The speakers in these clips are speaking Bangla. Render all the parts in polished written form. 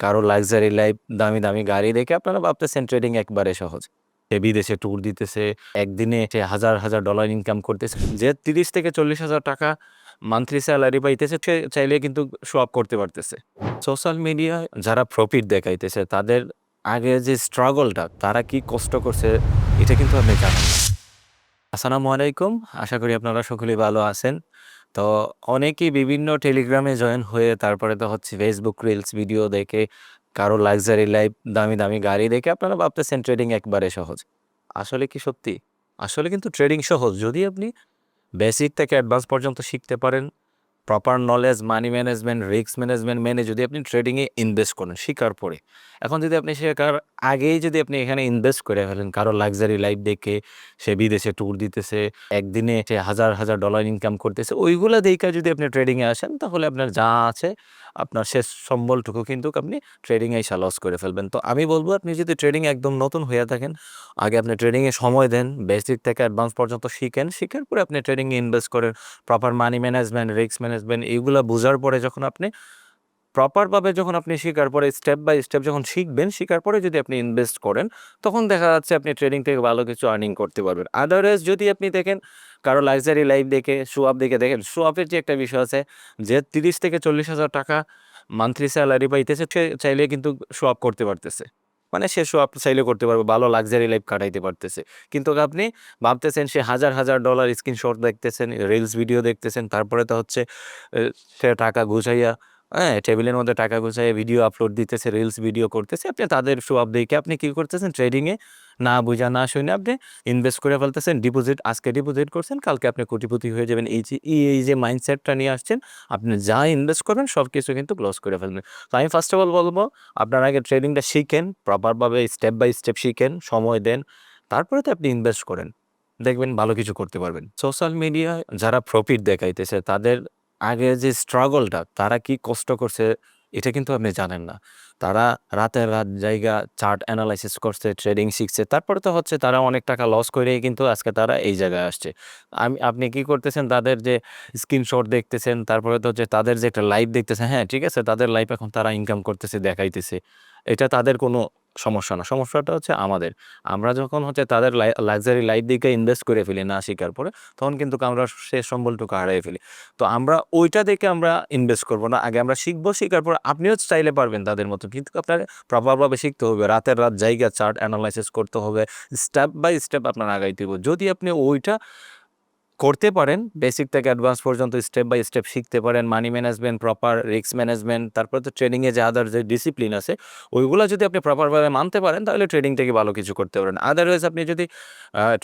কারো লাক্সারি লাইফ, দামি, দামি গাড়ি দেখে আপনারা ভাবতেছেন ট্রেডিং একবারে সহজ। সে বিদেশে ট্যুর দিতেছে, একদিনে সে হাজার, হাজার ডলার ইনকাম করতেছে। যে ৩০ থেকে ৪০,০০০ টাকা মান্থলি স্যালারি পাইতেছে সে চাইলে কিন্তু শো অফ করতে পারতেছে। সোশ্যাল মিডিয়ায় যারা প্রফিট দেখাইতেছে তাদের আগে যে স্ট্রাগলটা, তারা কি কষ্ট করছে এটা কিন্তু আপনি জানেন না। আসসালামু আলাইকুম। আশা করি আপনারা সকলেই ভালো আছেন। তো অনেকেই বিভিন্ন টেলিগ্রামে জয়েন হয়ে তারপরে তো হচ্ছে ফেসবুক রিলস ভিডিও দেখে, কারো লাক্সারি লাইফ, দামি, দামি গাড়ি দেখে আপনারা ভাবতেছেন ট্রেডিং একবারে সহজ। আসলে কি সত্যি? আসলে কিন্তু ট্রেডিং সহজ যদি আপনি বেসিক থেকে অ্যাডভান্স পর্যন্ত শিখতে পারেন। Proper knowledge, money management, risk management মেনে যদি আপনি ট্রেডিংয়ে ইনভেস্ট করেন শিখার পরে। এখন যদি আপনি শেখার আগেই যদি আপনি এখানে ইনভেস্ট করে ফেলেন, কারো লাক্সারি লাইফ দেখে সে বিদেশে ট্যুর দিতেছে, একদিনে সে হাজার, হাজার ডলার ইনকাম করতেছে, ওইগুলা দেইখা যদি আপনি ট্রেডিংয়ে আসেন তাহলে আপনার যা আছে, আপনার শেষ সম্বলটুকু কিন্তু আপনি ট্রেডিংয়ে এসে লস করে ফেলবেন। তো আমি বলব আপনি যদি ট্রেডিং একদম নতুন হয়ে থাকেন, আগে আপনি ট্রেডিংয়ে সময় দেন, বেসিক থেকে অ্যাডভান্স পর্যন্ত শিখেন, শিখার পরে আপনি ট্রেডিংয়ে ইনভেস্ট করেন। Proper money management, risk management এগুলা বোঝার পরে যখন আপনি প্রপারভাবে যখন আপনি শিখার পরে স্টেপ বাই স্টেপ যখন শিখবেন, শিখার পরে যদি আপনি ইনভেস্ট করেন, তখন দেখা যাচ্ছে আপনি ট্রেডিং থেকে ভালো কিছু আর্নিং করতে পারবেন। আদারওয়াইজ যদি আপনি দেখেন কারো লাক্সারি লাইফ দেখে, শো অফ দেখে দেখেন, শো অফের যে একটা বিষয় আছে যে ৩০ থেকে ৪০,০০০ টাকা মান্থলি স্যালারি পাইতেছে সে চাইলে কিন্তু শো অফ করতে পারতেছে। মানে সে শো অফ চাইলে করতে পারবে, ভালো লাক্সারি লাইফ কাটাইতে পারতেছে। কিন্তু আপনি ভাবতেছেন সে হাজার, হাজার ডলার স্ক্রিনশট দেখতেছেন, রিলস ভিডিও দেখতেছেন, তারপরে তো হচ্ছে সে টাকা গুছাইয়া, হ্যাঁ, টেবিলের মধ্যে টাকা গুছাইয়া ভিডিও আপলোড দিতেছে, রিলস ভিডিও করতেছে। আপনি তাদের শো অফ দেখে আপনি কি করতেছেন ট্রেডিংয়ে না বুঝা না শুনে আপনি ইনভেস্ট করে ফেলতেছেন। ডিপোজিট আজকে ডিপোজিট করছেন, কালকে আপনি কোটিপতি হয়ে যাবেন। এই যে মাইন্ডসেটটা নিয়ে আসছেন, আপনি যা ইনভেস্ট করবেন সবকিছু কিন্তু লস করে ফেলবেন। তো আমি ফার্স্ট অফ অল বলবো আপনার আগে ট্রেডিংটা শিখেন, প্রপারভাবে স্টেপ বাই স্টেপ শিখেন, সময় দেন, তারপরে তো আপনি ইনভেস্ট করেন। দেখবেন ভালো কিছু করতে পারবেন। সোশ্যাল মিডিয়ায় যারা প্রফিট দেখাইতেছে তাদের আগে যে স্ট্রাগলটা, তারা কি কষ্ট করছে এটা কিন্তু আপনি জানেন না। তারা রাতের রাত জায়গা চার্ট এনালাইসিস করছে, ট্রেডিং শিখছে। তারপরে তো হচ্ছে তারা অনেক টাকা লস করেই কিন্তু আজকে তারা এই জায়গায় আসছে। আপনি কি করতেছেন তাদের যে স্ক্রিনশট দেখতেছেন, তারপরে তো হচ্ছে তাদের যে একটা লাইভ দেখতেছেন, হ্যাঁ, ঠিক আছে তাদের লাইফ এখন তারা ইনকাম করতেছে, দেখাইতেছে। এটা তাদের কোনো সমস্যা না। সমস্যাটা হচ্ছে আমাদের। আমরা যখন হচ্ছে তাদের লাক্সারি লাইফ দিকে ইনভেস্ট করে ফেলি না শিখার পরে, তখন কিন্তু আমরা শেষ সম্বলটুকু হারাই ফেলি। তো আমরা ওইটা দেখে আমরা ইনভেস্ট করব না। আগে আমরা শিখবো, শিখার পর আপনিও চাইলে পারবেন তাদের মতো। কিন্তু আপনার প্রপারভাবে শিখতে হবে। রাতের রাত জায়গা চার্ট এনালাইসিস করতে হবে। স্টেপ বাই স্টেপ আপনার আগাইতে হবে। যদি আপনি ওইটা করতে পারেন, বেসিক থেকে অ্যাডভান্স পর্যন্ত স্টেপ বাই স্টেপ শিখতে পারেন, money management, proper risk management, তারপরে তো ট্রেডিংয়ে যে আদার যে ডিসিপ্লিন আছে, ওইগুলা যদি আপনি প্রপারভাবে মানতে পারেন, তাহলে ট্রেডিং থেকে ভালো কিছু করতে পারেন। আদারওয়াইজ আপনি যদি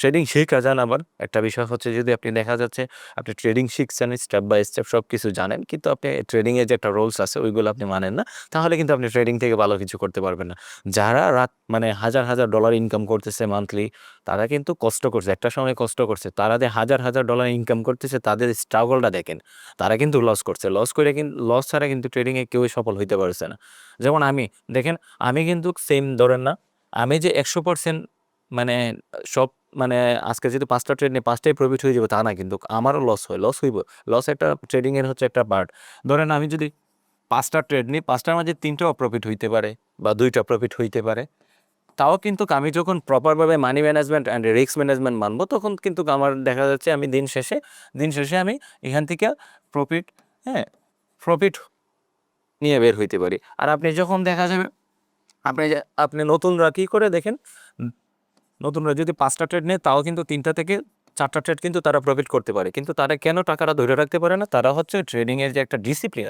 ট্রেডিং শেখা যান, আবার একটা বিষয় হচ্ছে যদি আপনি দেখা যাচ্ছে আপনি ট্রেডিং শিখছেন, স্টেপ বাই স্টেপ সব কিছু জানেন, কিন্তু আপনি ট্রেডিংয়ে যে একটা রুলস আছে ওইগুলো আপনি মানেন না, তাহলে কিন্তু আপনি ট্রেডিং থেকে ভালো কিছু করতে পারবেন না। যারা মানে হাজার, হাজার ডলার ইনকাম করতেছে মান্থলি, তারা কিন্তু কষ্ট করছে, একটা সময় কষ্ট করছে। তারা যে হাজার, হাজার ডলার ইনকাম করতেছে তাদের স্ট্রাগলটা দেখেন। তারা কিন্তু লস করছে। লস করে লস ছাড়া কিন্তু ট্রেডিংয়ে কেউই সফল হইতে পারছে না। যেমন আমি, দেখেন আমি কিন্তু সেম ধরেন না, আমি যে ১০০% মানে সব মানে আজকে যদি ৫ টা ট্রেড নিই ৫ টাই প্রফিট হয়ে যাবে তা না কিন্তু। আমারও লস হয়, লস হইব। লস একটা ট্রেডিংয়ের হচ্ছে একটা পার্ট। ধরেন আমি যদি ৫ টা ট্রেড নিই, ৫ টার মাঝে ৩ টাও প্রফিট হইতে পারে বা ২ টা প্রফিট হইতে পারে। তাও কিন্তু আমি যখন প্রপারভাবে money management and risk management মানবো, তখন কিন্তু আমার দেখা যাচ্ছে আমি দিন শেষে আমি এখান থেকে প্রফিট, হ্যাঁ, প্রফিট নিয়ে বের হইতে পারি। আর আপনি যখন দেখা যাবে আপনি নতুনরা কি করে দেখেন, উম, নতুনরা যদি ৫টা ট্রেড নেয় তাও কিন্তু ৩টা থেকে ৪টা ট্রেড কিন্তু তারা প্রফিট করতে পারে। কিন্তু তারা কেন টাকাটা ধরে রাখতে পারে না? তারা হচ্ছে ট্রেডিংয়ের যে একটা ডিসিপ্লিন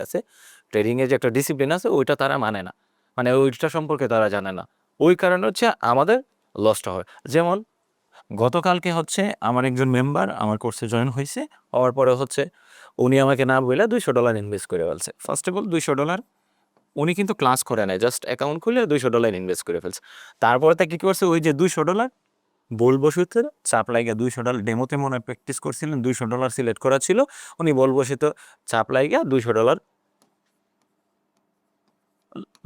আছে, ওইটা তারা মানে না। মানে ওইটা সম্পর্কে তারা জানে না। ওই কারণে হচ্ছে আমাদের লসটা হয়। যেমন গতকালকে হচ্ছে আমার একজন মেম্বার আমার কোর্সে জয়েন হইছে। হওয়ার পরে হচ্ছে উনি আমাকে না বইলা $২০০ ইনভেস্ট করে ফেলছে। ফার্স্ট অফ অল $২০০ উনি কিন্তু ক্লাস করে নাই। জাস্ট অ্যাকাউন্ট খুলে $২০০ ইনভেস্ট করে ফেলছে। তারপরে তা কি করছে, ওই যে $২০০ বলবশত চাপ লাইগা $২০০ ডেমোতে মনে হয় প্র্যাকটিস করছিলেন, $২০০ সিলেক্ট করা ছিল। উনি বলবশত চাপ লাইগা $২০০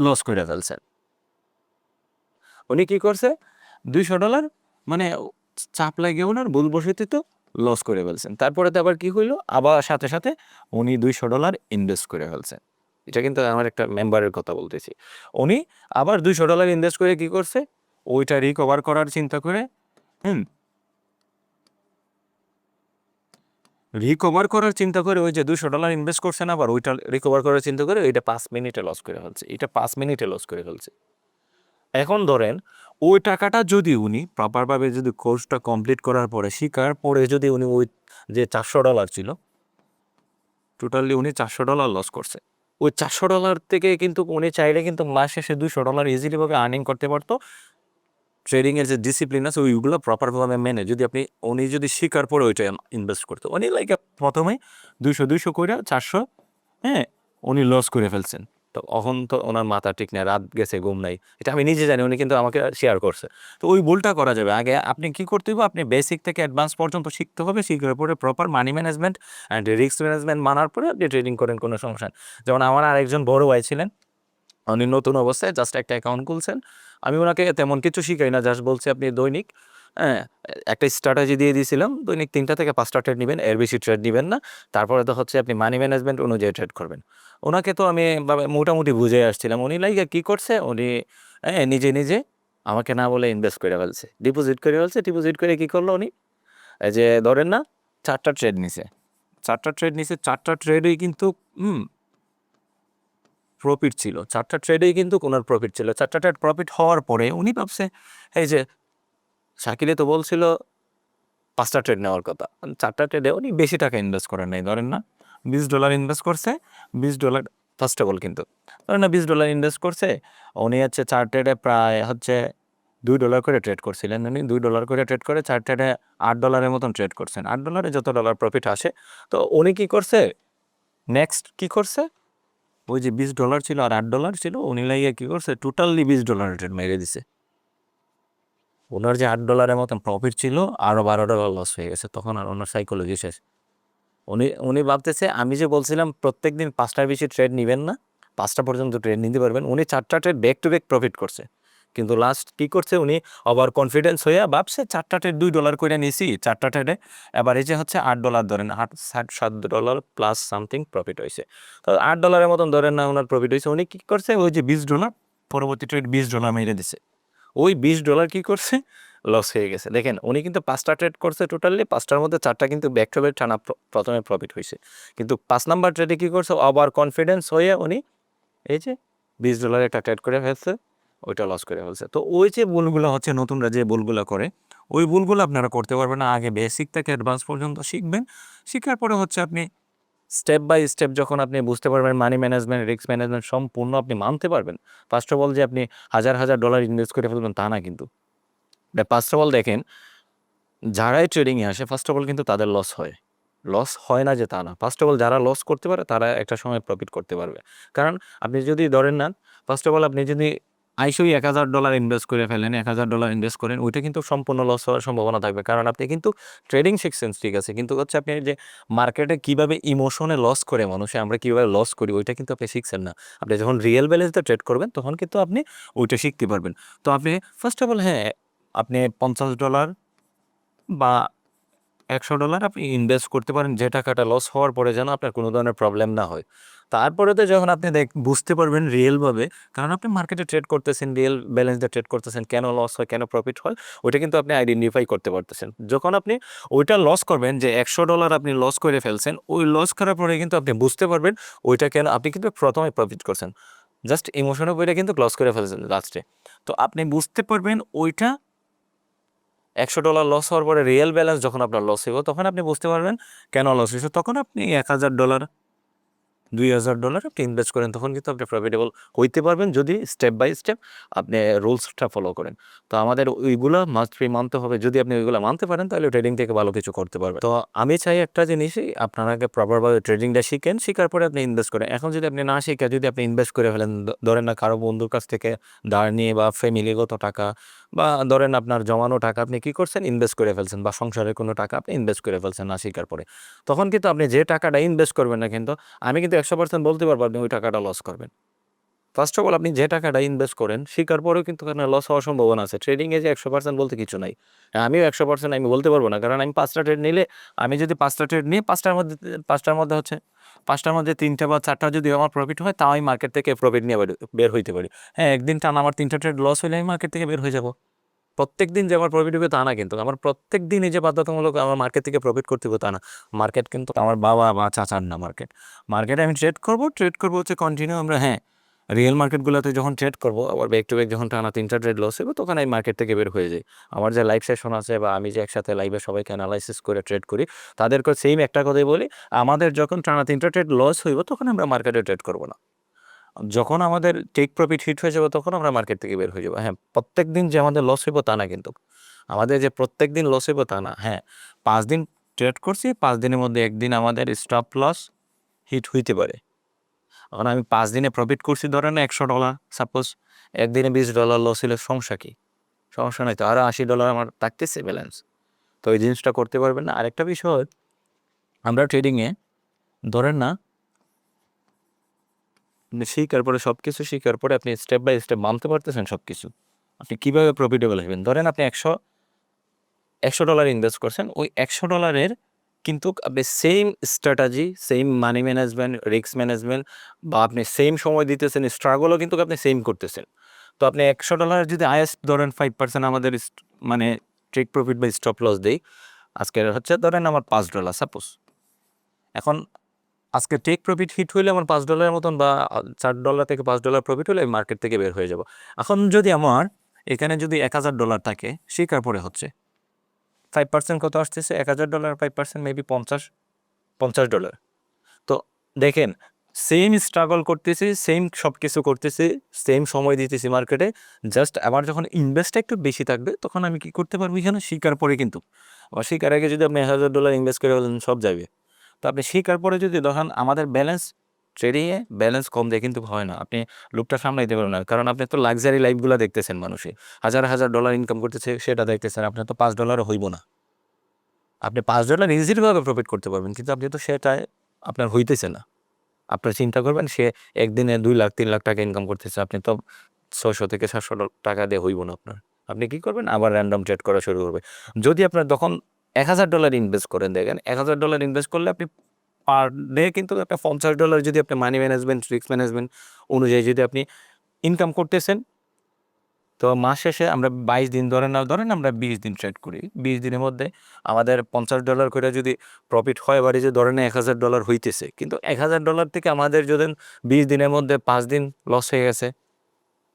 লস কইরা ফেলছেন। উনি কি করছে? $২০০ মানে চাপ লাগে উনার ভুলবশত লস করে ফেলছেন। তারপরে তো আবার কি হইল? আবার সাথে, সাথে উনি $২০০ ইনভেস্ট করে ফেলছেন। এটা কিন্তু আমার একটা মেম্বারের কথা বলতেছি। উনি আবার $200 ইনভেস্ট করে কি করছে? ওইটা রিকভার করার চিন্তা করে হুম? রিকভার করার চিন্তা করে ওই যে $200 ইনভেস্ট করছেন আবার ওইটা রিকভার করার চিন্তা করে ওইটা 5 মিনিটে লস করে ফেলছে। এটা 5 মিনিটে লস করে ফেলছে। এখন ধরেন ওই টাকাটা যদি উনি প্রপারভাবে যদি কোর্সটা কমপ্লিট করার পরে শিকার পরে যদি উনি ওই যে $400 ছিল, টোটালি উনি $400 লস করছে। ওই $400 থেকে কিন্তু উনি চাইলে কিন্তু মাস শেষে $200 ইজিলি ভাবে আর্নিং করতে পারতো। ট্রেডিং এর যে ডিসিপ্লিন আছে ওইগুলো প্রপারভাবে মেনে যদি উনি যদি শিকার পরে ওইটা ইনভেস্ট করতো। উনি লাইক প্রথমে 200 কইরা 400 হ্যাঁ? উনি লস করে ফেলছেন। তো এখন তো ওনার মাথা ঠিক নাই, রাত গেছে, ঘুম নাই। এটা আমি নিজে জানি, উনি কিন্তু আমাকে শেয়ার করছে। তো ওই ভুলটা করা যাবে। আগে আপনি কি করতে হবে? আপনি বেসিক থেকে অ্যাডভান্স পর্যন্ত শিখতে হবে। শিখার পরে proper money management and risk management মানার পরে আপনি ট্রেডিং করেন, কোনো সমস্যা নেই। যেমন আমার আরেকজন বড় ভাই ছিলেন, উনি নতুন অবস্থায় জাস্ট একটা অ্যাকাউন্ট খুলছেন। আমি ওনাকে তেমন কিছু শিখাই না, জাস্ট বলছি আপনি দৈনিক হ্যাঁ, একটা স্ট্র্যাটেজি দিয়ে দিয়েছিলাম। দৈনিক ৩টা থেকে ৫টা ট্রেড নিবেন, এর বেশি ট্রেড নিবেন না। তারপরে তো হচ্ছে আপনি মানি ম্যানেজমেন্ট অনুযায়ী ট্রেড করবেন। ওনাকে তো আমি মোটামুটি বুঝে আসছিলাম। উনি লাইক কি করছে? উনি নিজে আমাকে না বলে ইনভেস্ট করে ফেলছে। ডিপোজিট করে ফেলছে। ডিপোজিট করে কি করলো উনি? এই যে ধরেন না ৪টা ট্রেড নিছে। ৪টা ট্রেড নিছে, ৪টা ট্রেডই কিন্তু প্রফিট ছিল। ৪টা ট্রেডেই কিন্তু উনার প্রফিট ছিল। ৪টা ট্রেড প্রফিট হওয়ার পরে উনি ভাবছে এই যে শাকিলে তো বলছিল ৫টা ট্রেড নেওয়ার কথা। ৪টা ট্রেডে উনি বেশি টাকা ইনভেস্ট করেন নাই। ধরেন না $20 ইনভেস্ট করছে। $20 ফার্স্ট অফ অল কিন্তু ধরেন না $20 ইনভেস্ট করছে। উনি হচ্ছে ৪ ট্রেডে প্রায় হচ্ছে $2 করে ট্রেড করছিলেন। উনি $2 করে ট্রেড করে ৪ ট্রেডে $8 এর মতন ট্রেড করছেন। $8 যত ডলার প্রফিট আসে, তো উনি কি করছে? নেক্সট কি করছে? ওই যে $20 ছিল আর $8 ছিল, উনি লাইগা কি করছে? টোটালি $20 ট্রেড মেরে দিছে। ওনার যে $8 এর মতন প্রফিট ছিল, আরো $12 লস হয়ে গেছে। তখন আর ওনার সাইকোলজি শেষ। উনি ভাবতেছে আমি যে বলছিলাম প্রত্যেকদিন ৫টার বেশি ট্রেড নিবেন না, ৫টা পর্যন্ত ট্রেড নিতে পারবেন। উনি ৪টা trade back to back profit করছে। কিন্তু লাস্ট কি করছে? উনি ওভার কনফিডেন্স হইয়া ভাবছে ৪টা ট্রেড $2 কইরা নিছি। ৪টা ট্রেডে এভারেজে হচ্ছে $8 ধরেন, $7 প্লাস সামথিং প্রফিট হইছে। তো $8 এর মতন ধরেন না উনার প্রফিট হইছে। উনি কি করছে? ওই যে $20 পরবর্তী ট্রেড $20 মেরে দিছে। ওই $20 কি করছে? লস হয়ে গেছে। দেখেন উনি কিন্তু ৫টা ট্রেড করছে টোটালি, ৫টার মধ্যে ৪টা কিন্তু ব্যাক টু ব্যাক টানা প্রথমে প্রফিট হইছে। কিন্তু ৫ নাম্বার ট্রেডে কি করছে? ওভার কনফিডেন্স হয়ে উনি এই যে $20 একটা ট্রেড করে ফেলছে, ওইটা লস করে ফেলছে। তো ওই যে ভুলগুলো হচ্ছে নতুনরা যে ভুলগুলো করে, ওই ভুলগুলো আপনারা করতে পারবেন না। আগে বেসিক থেকে অ্যাডভান্স পর্যন্ত শিখবেন। শিখার পরে হচ্ছে আপনি স্টেপ বাই স্টেপ যখন আপনি বুঝতে পারবেন মানি ম্যানেজমেন্ট, রিস্ক ম্যানেজমেন্ট সম্পূর্ণ আপনি মানতে পারবেন। ফার্স্ট অফ অল যে আপনি হাজার ডলার ইনভেস্ট করে ফেলবেন তা না কিন্তু। ফার্স্ট অফ অল দেখেন, যারাই ট্রেডিংয়ে আসে ফার্স্ট অফ অল কিন্তু তাদের লস হয়। লস হয় না যে তা না। ফার্স্ট অফ অল যারা লস করতে পারে তারা একটা সময় প্রফিট করতে পারবে। কারণ আপনি যদি ধরেন না, ফার্স্ট অফ অল আপনি যদি আইসোই $১,০০০ ইনভেস্ট করে ফেলেন, $১,০০০ ইনভেস্ট করেন, ওইটা কিন্তু সম্পূর্ণ লস হওয়ার সম্ভাবনা থাকবে। কারণ আপনি কিন্তু ট্রেডিং শিখছেন ঠিক আছে। কিন্তু হচ্ছে আপনি যে মার্কেটে কিভাবে ইমোশনে লস করে মানুষে আমরা কিভাবে লস করি ওইটা কিন্তু আপনি শিখছেন না। আপনি যখন রিয়েল ব্যালেন্সে ট্রেড করবেন তখন কিন্তু আপনি ওইটা শিখতে পারবেন। তো আপনি ফার্স্ট অফ অল আপনি $50 বা $100 আপনি ইনভেস্ট করতে পারেন, যে টাকাটা লস হওয়ার পরে যেন আপনার কোনো ধরনের প্রবলেম না হয়। তারপরে তো যখন আপনি বুঝতে পারবেন রিয়েলভাবে, কারণ আপনি মার্কেটে ট্রেড করতেছেন, রিয়েল ব্যালেন্স দিয়ে ট্রেড করতেছেন, কেন লস হয়, কেন প্রফিট হয়, ওইটা কিন্তু আপনি আইডেন্টিফাই করতে পারতেছেন। যখন আপনি ওইটা লস করবেন যে $100 আপনি লস করে ফেলছেন, ওই লস করার পরে কিন্তু আপনি বুঝতে পারবেন ওইটা কেন আপনি কিন্তু প্রথমে প্রফিট করছেন। জাস্ট ইমোশনের বইটা কিন্তু লস করে ফেলছেন লাস্টে। তো আপনি বুঝতে পারবেন ওইটা $100 লস হওয়ার পরে রিয়েল ব্যালেন্স যখন আপনার লস হইব তখন আপনি বুঝতে পারবেন কেন লস হইছে। তখন আপনি $১,০০০, $২,০০০ আপনি ইনভেস্ট করেন, তখন কিন্তু আপনি প্রফিটেবল হইতে পারবেন যদি স্টেপ বাই স্টেপ আপনি রুলসটা ফলো করেন। তো আমাদের ওইগুলা মাস্ট বি মানতে হবে। যদি আপনি ওইগুলা মানতে পারেন তাহলে ট্রেডিং থেকে ভালো কিছু করতে পারবেন। তো আমি চাই একটা জিনিসই আপনারা আগে প্রপারভাবে ট্রেডিংটা শিখেন, শিখার পরে আপনি ইনভেস্ট করেন। এখন যদি আপনি না শিখে যদি আপনি ইনভেস্ট করে ফেলেন, ধরেন না কারো বন্ধুর কাছ থেকে ধার নিয়ে বা ফ্যামিলিগত টাকা বা ধরেন আপনার জমানো টাকা আপনি কি করছেন? ইনভেস্ট করে ফেলছেন, বা সংসারের কোনো টাকা আপনি ইনভেস্ট করে ফেলছেন না শিখার পরে। তখন কিন্তু আপনি যে টাকাটা ইনভেস্ট করবেন না কিন্তু আমি কিন্তু ১০০% বলতে পারবো আপনি ওই টাকাটা লস করবেন। ফার্স্ট অফ অল আপনি যে টাকাটা ইনভেস্ট করেন শেখার পরেও কিন্তু লস হওয়ার সম্ভাবনা আছে। ট্রেডিংয়ে যে 100% বলতে কিছু নাই। আমিও 100% আমি বলতে পারবো না, কারণ আমি 5টা ট্রেড নিলে আমি যদি 5টা ট্রেড নিই 5টার মধ্যে 3টা বা 4টা যদি আমার প্রফিট হয়, তাও আমি মার্কেট থেকে প্রফিট নিয়ে বের হইতে পারি। হ্যাঁ, একদিন টানা আমার 3টা ট্রেড লস হলে আমি মার্কেট থেকে বের হয়ে যাবো। প্রত্যেক দিন যে আমার প্রফিট হবে তা না, কিন্তু আমার প্রত্যেক দিন এই যে বাধ্যতামূলক আমার মার্কেট থেকে প্রফিট করতে হবে তা না। মার্কেট কিন্তু আমার বাবা বা চাচার না। মার্কেটে আমি ট্রেড করবো হচ্ছে কন্টিনিউ আমরা। হ্যাঁ, রিয়েল মার্কেটগুলোতে যখন ট্রেড করবো, আবার ব্যাক টু ব্যাক যখন টানা 3টা ট্রেড লস হবে, তখন আমি মার্কেট থেকে বের হয়ে যাই। আমার যে লাইভ সেশন আছে বা আমি যে একসাথে লাইভে সবাইকে অ্যানালাইসিস করে ট্রেড করি, তাদেরকে সেম একটা কথাই বলি, আমাদের যখন টানা 3টা ট্রেড লস হইব তখন আমরা মার্কেটে ট্রেড করবো না। যখন আমাদের টেক প্রফিট হিট হয়ে যাবে তখন আমরা মার্কেট থেকে বের হয়ে যাবো। হ্যাঁ, প্রত্যেক দিন যে আমাদের লস হইব তা না, কিন্তু আমাদের যে প্রত্যেক দিন লস হইব তা না। হ্যাঁ, 5 দিন ট্রেড করছি, 5 দিনের মধ্যে একদিন আমাদের স্টপ লস হিট হইতে পারে। এখন আমি 5 দিনে প্রফিট করছি ধরেন $100, সাপোজ একদিনে $20 লস হলে সমস্যা কি? সমস্যা নাই তো, আরও $80 আমার থাকতেছে ব্যালেন্স। তো এই জিনিসটা করতে পারবেন না। আরেকটা বিষয়, আমরা ট্রেডিংয়ে ধরেন না শিখার পরে সব কিছু শিখার পরে আপনি স্টেপ বাই স্টেপ মানতে পারতেছেন সব কিছু, আপনি কীভাবে প্রফিটেবল হবেন। ধরেন আপনি $100 ইনভেস্ট করছেন, ওই $100 কিন্তু আপনি same strategy, same money management, risk management, বা আপনি সেম সময় দিতেছেন, স্ট্রাগলও কিন্তু আপনি সেম করতেছেন। তো আপনি $100 যদি হাইয়েস্ট ধরেন 5% আমাদের মানে টেক প্রফিট বা স্টপ লস দেই, আজকের হচ্ছে ধরেন আমার $5 সাপোজ। এখন আজকে টেক প্রফিট হিট হইলে আমার $5 মতন বা $4 থেকে $5 প্রফিট হলে আমি মার্কেট থেকে বের হয়ে যাব। এখন যদি আমার এখানে যদি $1000 থাকে, শেখার পরে হচ্ছে 5% কত আসতেছে? $1000 5% মেবি $50। তো দেখেন, সেম স্ট্রাগল করতেছি, সেম সব কিছু করতেছি, সেম সময় দিতেছি মার্কেটে। জাস্ট আমার যখন ইনভেস্টটা একটু বেশি থাকবে তখন আমি কি করতে পারবো এখানে শিকার পরে, কিন্তু শিকার আগে যদি আপনি $1000 ইনভেস্ট করে বলেন সব যাবে। তো আপনি শিকার পরে যদি দেখেন আমাদের ব্যালেন্স, ট্রেডিংয়ে ব্যালেন্স কম দিয়ে কিন্তু হয় না। আপনি লোকটা সামলাইতে পারবেন না, কারণ আপনি তো লাক্সারি লাইফগুলো দেখতেছেন, মানুষে $1000 ইনকাম করতেছে সেটা দেখতেছেন, আপনার তো $5 হইব না। আপনি $5 ইজিলিভাবে প্রফিট করতে পারবেন, কিন্তু আপনি তো সেটাই আপনার হইতেছে না। আপনার চিন্তা করবেন সে একদিনে 2 লাখ 3 লাখ টাকা ইনকাম করতেছে, আপনি তো 600 থেকে 700 টাকা দিয়ে হইব না আপনার। আপনি কি করবেন? আবার র্যান্ডম ট্রেড করা শুরু করবে। যদি আপনার তখন $1000 ইনভেস্ট করেন, দেখেন $1000 ইনভেস্ট করলে আপনি পার ডে কিন্তু একটা $50 যদি আপনি মানি ম্যানেজমেন্ট, রিস্ক ম্যানেজমেন্ট অনুযায়ী যদি আপনি ইনকাম করতেছেন, তো মাস শেষে আমরা 22 দিন ধরেন আমরা 20 দিন ট্রেড করি। 20 দিনের মধ্যে আমাদের $50 করে যদি প্রফিট হয়, এবারে যে ধরেন $1000 হইতেছে। কিন্তু $1000 থেকে আমাদের যদি 20 দিনের মধ্যে 5 দিন লস হয়ে গেছে।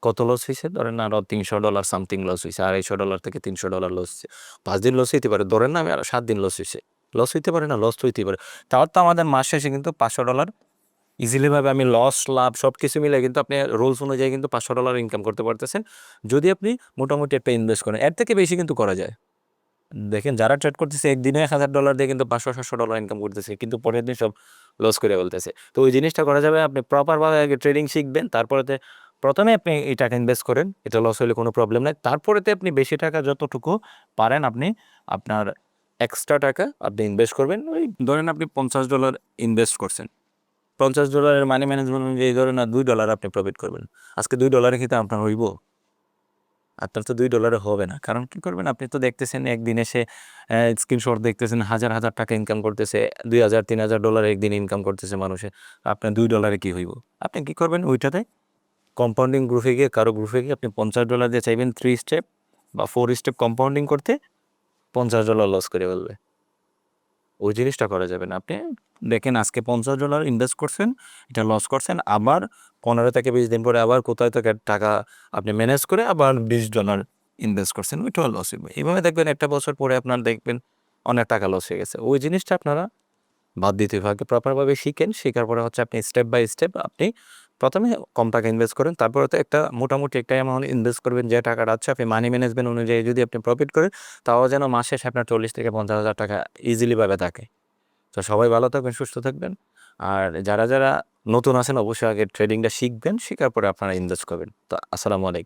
কত লস হইছে? ধরেন আরও $300 সামথিং লস হইছে। $250 থেকে $300 লস হইছে। 5 দিন লস হইতে পারে। ধরেন না আমি আরও 7 দিন লস হইছে। লস হইতে পারে না? লস তো হইতেই পারে। তাও তো আমাদের মাস শেষে কিন্তু $500 ইজিলিভাবে আমি লস, লাভ সবকিছু মিলে কিন্তু আপনি রুলস অনুযায়ী কিন্তু $500 ইনকাম করতে পারতেছেন। যদি আপনি মোটামুটি একটা ইনভেস্ট করেন। এর থেকে বেশি কিন্তু করা যায়। দেখেন যারা ট্রেড করতেছে একদিনে $1000 দিয়ে কিন্তু $500-700 ইনকাম করতেছে। কিন্তু পরের দিন সব লস করে ফেলতেছে। তো ওই জিনিসটা করা যাবে, আপনি প্রপারভাবে আগে ট্রেডিং শিখবেন। তারপরেতে ১ম এ আপনি এই টাকা ইনভেস্ট করেন। এটা লস হইলে কোনো প্রবলেম নাই। তারপরেতে আপনি বেশি টাকা যতটুকু পারেন আপনি আপনার এক্সট্রা টাকা আপনি ইনভেস্ট করবেন। ওই ধরেন আপনি $50 ইনভেস্ট করছেন। $50 এর মানি ম্যানেজমেন্ট অনুযায়ী ধরেন $2 আপনি প্রফিট করবেন। আজকে $2 কি তা আপনার হইব? আপনার তো $2 হবে না। কারণ কি করবেন? আপনি তো দেখতেছেন একদিনে সে স্ক্রিনশট দেখতেছেন হাজার টাকা ইনকাম করতেছে। $2000 $3000 একদিন ইনকাম করতেছে মানুষে। আপনার $2 কি হইব? আপনি কি করবেন? ওইটাতে কম্পাউন্ডিং গ্রুপে গিয়ে কারো গ্রুপে গিয়ে আপনি $50 দিয়ে চাইবেন 3 স্টেপ বা 4 স্টেপ কম্পাউন্ডিং করতে, $50 লস করে ফেলবে। ওই জিনিসটা করা যাবে না। আপনি দেখেন আজকে $50 ইনভেস্ট করছেন, এটা লস করছেন। আবার 15 থেকে 20 দিন পরে আবার কোথায় থেকে টাকা আপনি ম্যানেজ করে আবার $20 ইনভেস্ট করছেন, ওইটাও লস হইবে। এভাবে দেখবেন 1 টা বছর পরে আপনার দেখবেন অনেক টাকা লস হয়ে গেছে। ওই জিনিসটা আপনারা বাদ দিতে হবে। আগে প্রপারভাবে শিখেন। শেখার পরে হচ্ছে আপনি স্টেপ বাই স্টেপ আপনি ১ম এ কম টাকা ইনভেস্ট করেন। তারপরে তো একটা মোটামুটি একটা অ্যামাউন্ট ইনভেস্ট করবেন, যে টাকাটা আছে আপনি মানি ম্যানেজমেন্ট অনুযায়ী যদি আপনি প্রফিট করেন, তাও যেন মাস শেষে আপনার 40 থেকে 50,000 টাকা ইজিলি ভাবে থাকে। তো সবাই ভালো থাকবেন, সুস্থ থাকবেন। আর যারা নতুন আছেন অবশ্যই আগে ট্রেডিংটা শিখবেন। শিখার পরে আপনারা ইনভেস্ট করবেন। তো আসসালামু আলাইকুম।